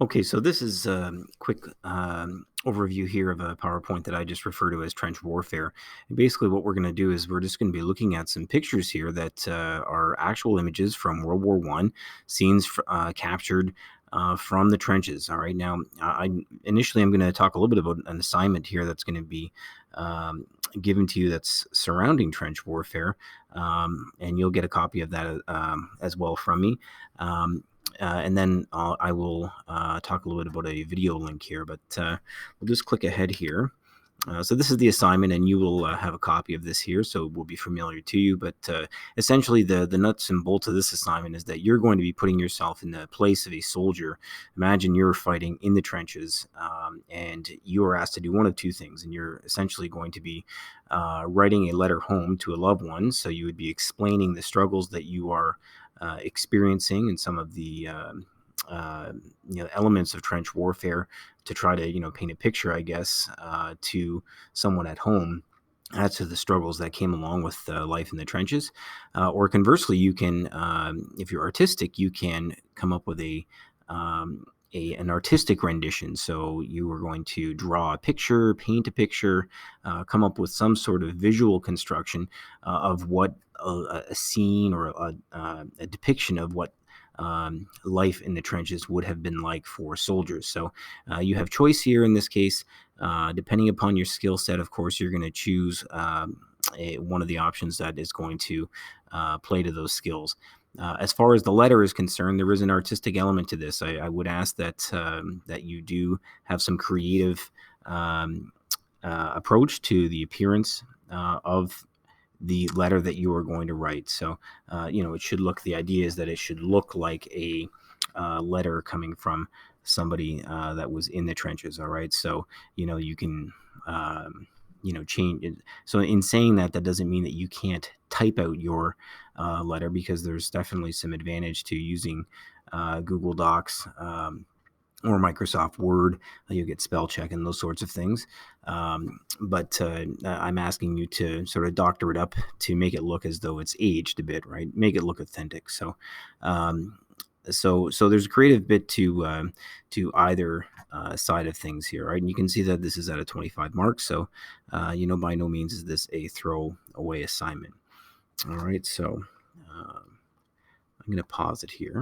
Okay, so this is a quick overview here of a PowerPoint that I just refer to as trench warfare. And basically, what we're going to do is we're just going to be looking at some pictures here that are actual images from World War One, scenes captured from the trenches. All right, now initially I'm going to talk a little bit about an assignment here that's going to be um, given to you that's surrounding trench warfare, and you'll get a copy of that as well from me. And then I will talk a little bit about a video link here, but we'll just click ahead here. So this is the assignment, and you will have a copy of this here, so it will be familiar to you. But essentially, the nuts and bolts of this assignment is that you're going to be putting yourself in the place of a soldier. Imagine you're fighting in the trenches, and you are asked to do one of two things, and you're essentially going to be writing a letter home to a loved one. So you would be explaining the struggles that you are experiencing and some of the uh, elements of trench warfare to try to paint a picture, I guess, to someone at home as to the struggles that came along with life in the trenches. Or conversely, you can, if you're artistic, you can come up with an artistic rendition. So you are going to draw a picture, paint a picture, come up with some sort of visual construction of what a scene or a depiction of what life in the trenches would have been like for soldiers. So you have choice here in this case. Depending upon your skill set, of course, you're going to choose one of the options that is going to play to those skills. As far as the letter is concerned, there is an artistic element to this. I would ask that you do have some creative um, approach to the appearance of the letter that you are going to write. So, it should look. The idea is that it should look like a letter coming from somebody that was in the trenches. All right. So, you can. Change it. So in saying that, that doesn't mean that you can't type out your letter, because there's definitely some advantage to using Google Docs, or Microsoft Word. You get spell check and those sorts of things. But I'm asking you to sort of doctor it up to make it look as though it's aged a bit, right? Make it look authentic. Um, so there's a creative bit to either side of things here, right? And you can see that this is at a 25 mark. So by no means is this a throwaway assignment. All right, so I'm going to pause it here.